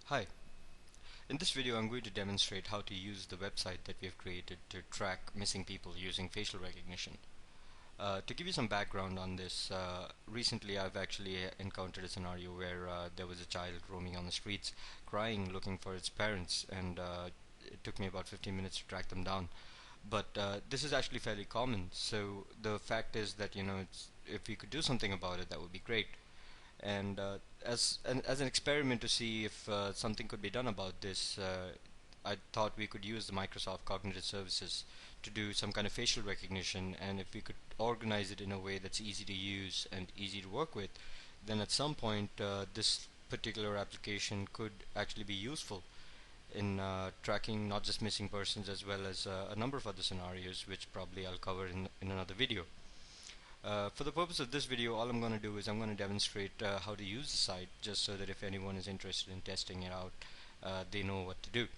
Hi, in this video I'm going to demonstrate how to use the website that we have created to track missing people using facial recognition. To give you some background on this, recently I've actually encountered a scenario where there was a child roaming on the streets crying looking for its parents, and it took me about 15 minutes to track them down. But this is actually fairly common, so the fact is that if we could do something about it, that would be great. And as an experiment to see if something could be done about this, I thought we could use the Microsoft Cognitive Services to do some kind of facial recognition, and if we could organize it in a way that's easy to use and easy to work with, then at some point this particular application could actually be useful in tracking not just missing persons as well as a number of other scenarios, which probably I'll cover in another video. For the purpose of this video, all I'm going to do is I'm going to demonstrate how to use the site, just so that if anyone is interested in testing it out, they know what to do.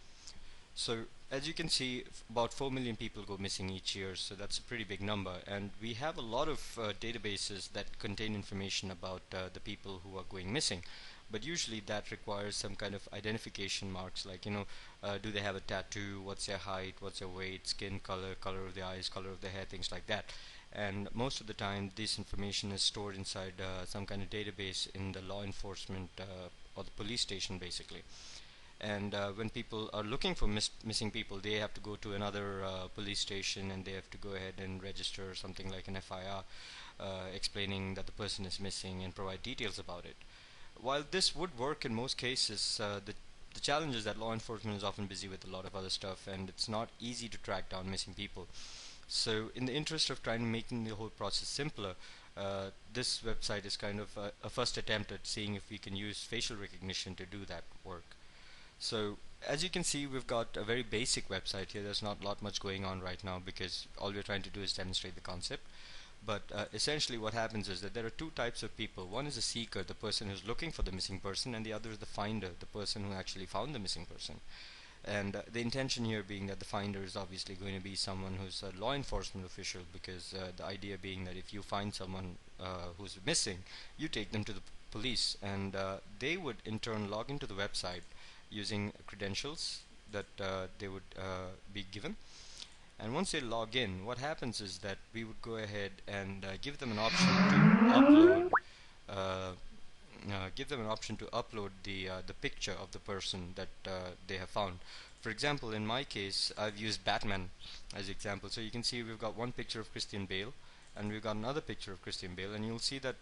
So as you can see, about 4 million people go missing each year, so that's a pretty big number, and we have a lot of databases that contain information about the people who are going missing. But usually that requires some kind of identification marks, like do they have a tattoo, what's their height, what's their weight, skin color, color of the eyes, color of the hair, things like that. And most of the time this information is stored inside some kind of database in the law enforcement or the police station basically. And when people are looking for missing people, they have to go to another police station, and they have to go ahead and register something like an FIR, explaining that the person is missing and provide details about it. While this would work in most cases, the challenge is that law enforcement is often busy with a lot of other stuff, and it's not easy to track down missing people. So in the interest of trying to making the whole process simpler, this website is kind of a first attempt at seeing if we can use facial recognition to do that work. So as you can see, we've got a very basic website here. There's not a lot much going on right now because all we're trying to do is demonstrate the concept. But essentially what happens is that there are two types of people. One is a seeker, the person who's looking for the missing person, and the other is the finder, the person who actually found the missing person. And the intention here being that the finder is obviously going to be someone who's a law enforcement official, because the idea being that if you find someone who's missing, you take them to the police, and they would in turn log into the website using credentials that they would be given. And once they log in, what happens is that we would go ahead and give them an option to upload uh, the picture of the person that they have found. For example, in my case, I've used Batman as example. So you can see we've got one picture of Christian Bale, and we've got another picture of Christian Bale, and you'll see that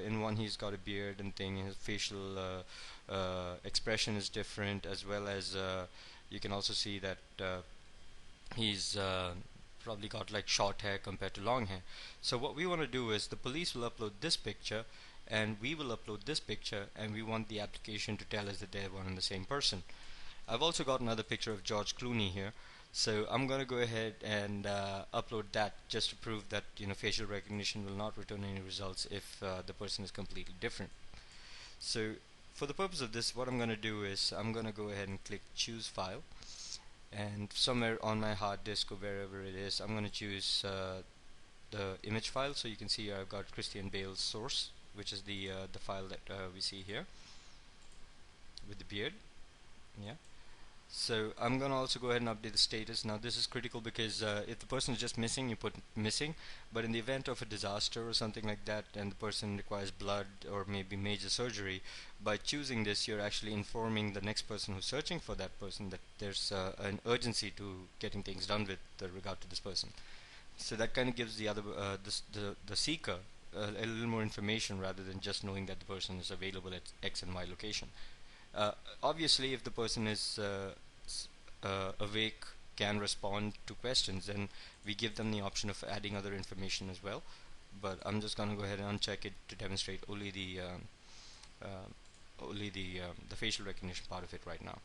in one he's got a beard and thing, his facial expression is different, as well as you can also see that he's probably got like short hair compared to long hair. So what we want to do is the police will upload this picture, and we will upload this picture, and we want the application to tell us that they're one and the same person. I've also got another picture of George Clooney here, so I'm going to go ahead and upload that just to prove that facial recognition will not return any results if the person is completely different. So for the purpose of this, what I'm going to do is I'm going to go ahead and click choose file, and somewhere on my hard disk or wherever it is, I'm going to choose the image file. So you can see I've got Christian Bale's source, which is the file that we see here with the beard. Yeah. So I'm gonna also go ahead and update the status. Now this is critical because if the person is just missing, you put missing, but in the event of a disaster or something like that, and the person requires blood or maybe major surgery, by choosing this you're actually informing the next person who's searching for that person that there's an urgency to getting things done with regard to this person. So that kind of gives the other the seeker a little more information rather than just knowing that the person is available at X and Y location. Obviously, if the person is awake, can respond to questions, then we give them the option of adding other information as well. But I'm just going to go ahead and uncheck it to demonstrate only the facial recognition part of it right now.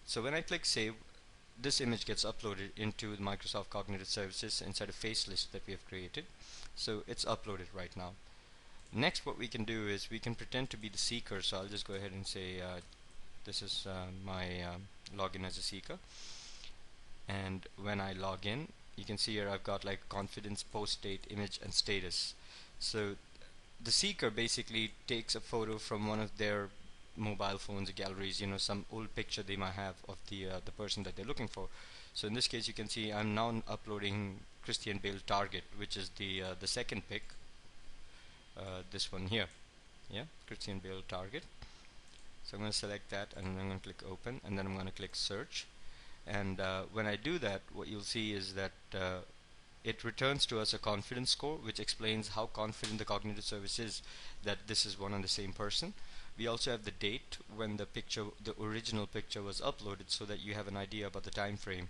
So when I click save, this image gets uploaded into the Microsoft Cognitive Services inside a face list that we have created. So it's uploaded right now. Next, what we can do is we can pretend to be the seeker. So I'll just go ahead and say this is my login as a seeker, and when I log in, you can see here I've got like confidence, post date, image, and status. So the seeker basically takes a photo from one of their mobile phones, galleries, some old picture they might have of the person that they're looking for. So in this case, you can see I'm now uploading Christian Bale target, which is the second pic, this one here. Yeah, Christian Bale target. So I'm going to select that, and then I'm going to click open, and then I'm going to click search. And when I do that, what you'll see is that it returns to us a confidence score, which explains how confident the cognitive service is that this is one and the same person. We also have the date when the original picture was uploaded, so that you have an idea about the time frame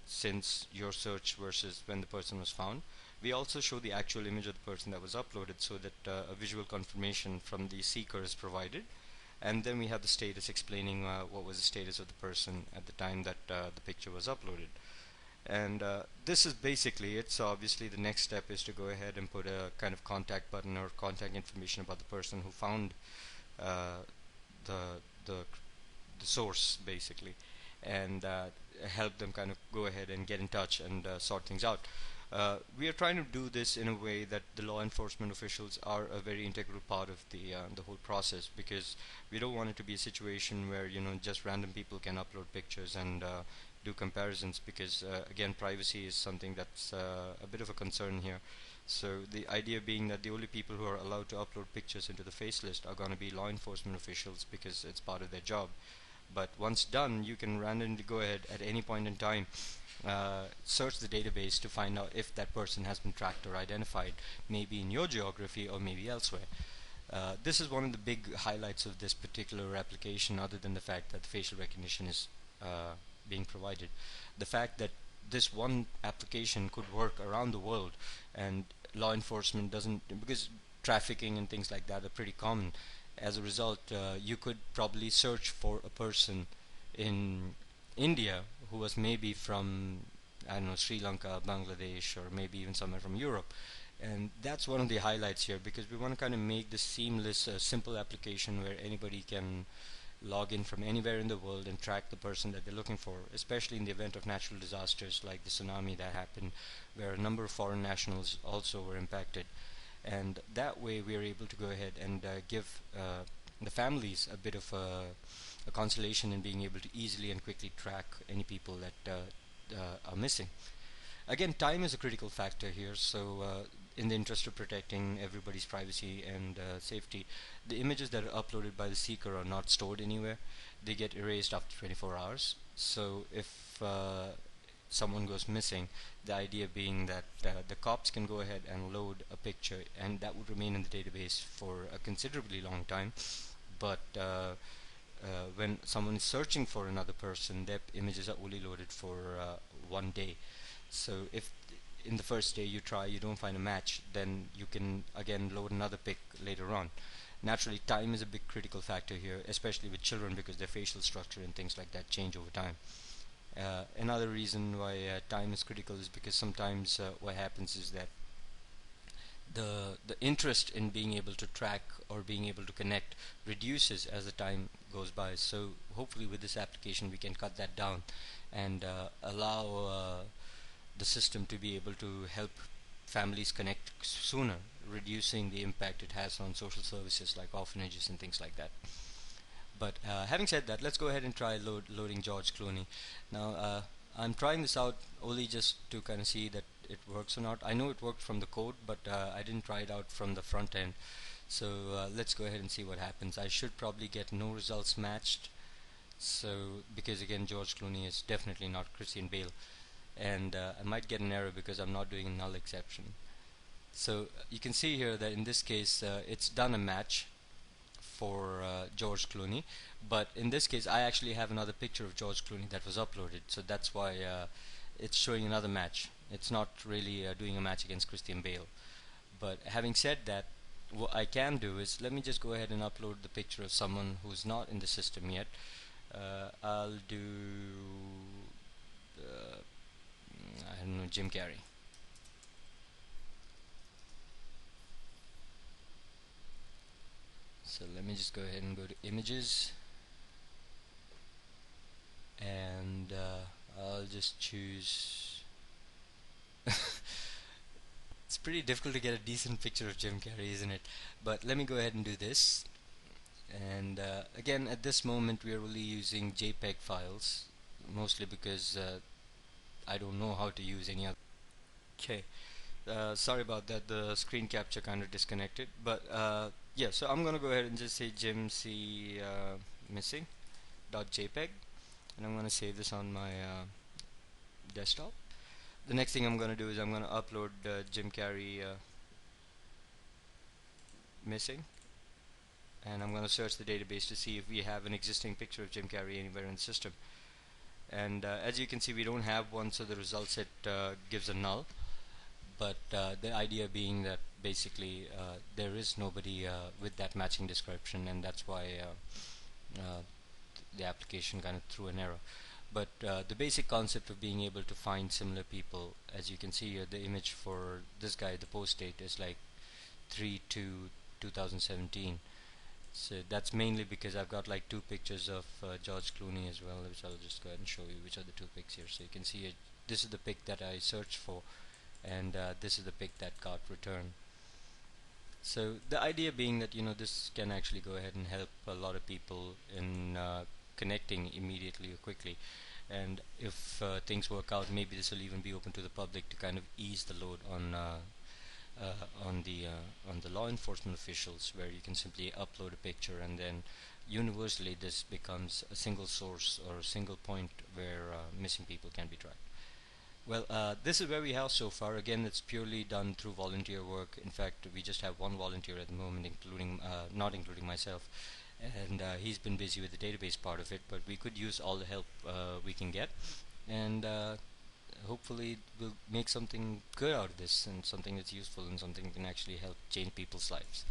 since your search versus when the person was found. We also show the actual image of the person that was uploaded, so that a visual confirmation from the seeker is provided. And then we have the status explaining what was the status of the person at the time that the picture was uploaded. And this is basically it. So obviously the next step is to go ahead and put a kind of contact button or contact information about the person who found the source, basically, and help them kind of go ahead and get in touch and sort things out. We are trying to do this in a way that the law enforcement officials are a very integral part of the whole process, because we don't want it to be a situation where just random people can upload pictures and do comparisons, because again, privacy is something that's a bit of a concern here. So the idea being that the only people who are allowed to upload pictures into the face list are going to be law enforcement officials, because it's part of their job. But once done, you can randomly go ahead at any point in time, search the database to find out if that person has been tracked or identified, maybe in your geography or maybe elsewhere. This is one of the big highlights of this particular application, other than the fact that the facial recognition is being provided. The fact that this one application could work around the world, and law enforcement doesn't, because trafficking and things like that are pretty common. As a result, you could probably search for a person in India who was maybe from, I don't know, Sri Lanka, Bangladesh, or maybe even somewhere from Europe. And that's one of the highlights here, because we want to kind of make this seamless, simple application where anybody can log in from anywhere in the world and track the person that they're looking for, especially in the event of natural disasters like the tsunami that happened, where a number of foreign nationals also were impacted. And that way we are able to go ahead and give the families a bit of a consolation in being able to easily and quickly track any people that are missing. Again, time is a critical factor here, so in the interest of protecting everybody's privacy and safety, the images that are uploaded by the seeker are not stored anywhere. They get erased after 24 hours. So if someone goes missing, the idea being that the cops can go ahead and load a picture, and that would remain in the database for a considerably long time. But when someone is searching for another person, their images are only loaded for 1 day. So if in the first day you don't find a match, then you can again load another pic later on. Naturally, time is a big critical factor here, especially with children, because their facial structure and things like that change over time. Another reason why time is critical is because sometimes what happens is that the interest in being able to track or being able to connect reduces as the time goes by. So hopefully with this application we can cut that down and allow the system to be able to help families connect sooner, reducing the impact it has on social services like orphanages and things like that. But having said that, let's go ahead and try loading George Clooney. Now I'm trying this out only just to kind of see that it works or not. I know it worked from the code, but I didn't try it out from the front end. So let's go ahead and see what happens. I should probably get no results matched. So because again, George Clooney is definitely not Christian Bale, and I might get an error because I'm not doing a null exception. So you can see here that in this case it's done a match for George Clooney, but in this case I actually have another picture of George Clooney that was uploaded, so that's why it's showing another match. It's not really doing a match against Christian Bale. But having said that, what I can do is, let me just go ahead and upload the picture of someone who's not in the system yet. I'll do I don't know, Jim Carrey. So let me just go ahead and go to images, and I'll just choose it's pretty difficult to get a decent picture of Jim Carrey, isn't it? But let me go ahead and do this, And again, at this moment we are really using JPEG files, mostly because I don't know how to use any other. Okay, sorry about that, the screen capture kind of disconnected, but yeah, so I'm gonna go ahead and just say gymc missing dot .jpeg, and I'm gonna save this on my desktop. The next thing I'm gonna do is I'm gonna upload Jim Carrey missing, and I'm gonna search the database to see if we have an existing picture of Jim Carrey anywhere in the system. And as you can see, we don't have one, so the result set gives a null. But the idea being that basically there is nobody with that matching description, and that's why the application kind of threw an error. But the basic concept of being able to find similar people, as you can see here, the image for this guy, the post date is like 3/2/2017. So that's mainly because I've got like two pictures of George Clooney as well, which I'll just go ahead and show you, which are the two pics here. So you can see this is the pic that I searched for, and this is the pic that got returned. So the idea being that this can actually go ahead and help a lot of people in connecting immediately or quickly, and if things work out, maybe this will even be open to the public to kind of ease the load on the law enforcement officials, where you can simply upload a picture and then universally this becomes a single source or a single point where missing people can be tracked. Well, this is where we have so far. Again, it's purely done through volunteer work. In fact, we just have one volunteer at the moment, including not including myself, and he's been busy with the database part of it, but we could use all the help we can get, and hopefully we'll make something good out of this, and something that's useful, and something that can actually help change people's lives.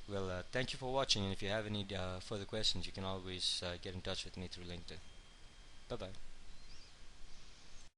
Well, thank you for watching, and if you have any further questions, you can always get in touch with me through LinkedIn. Bye bye.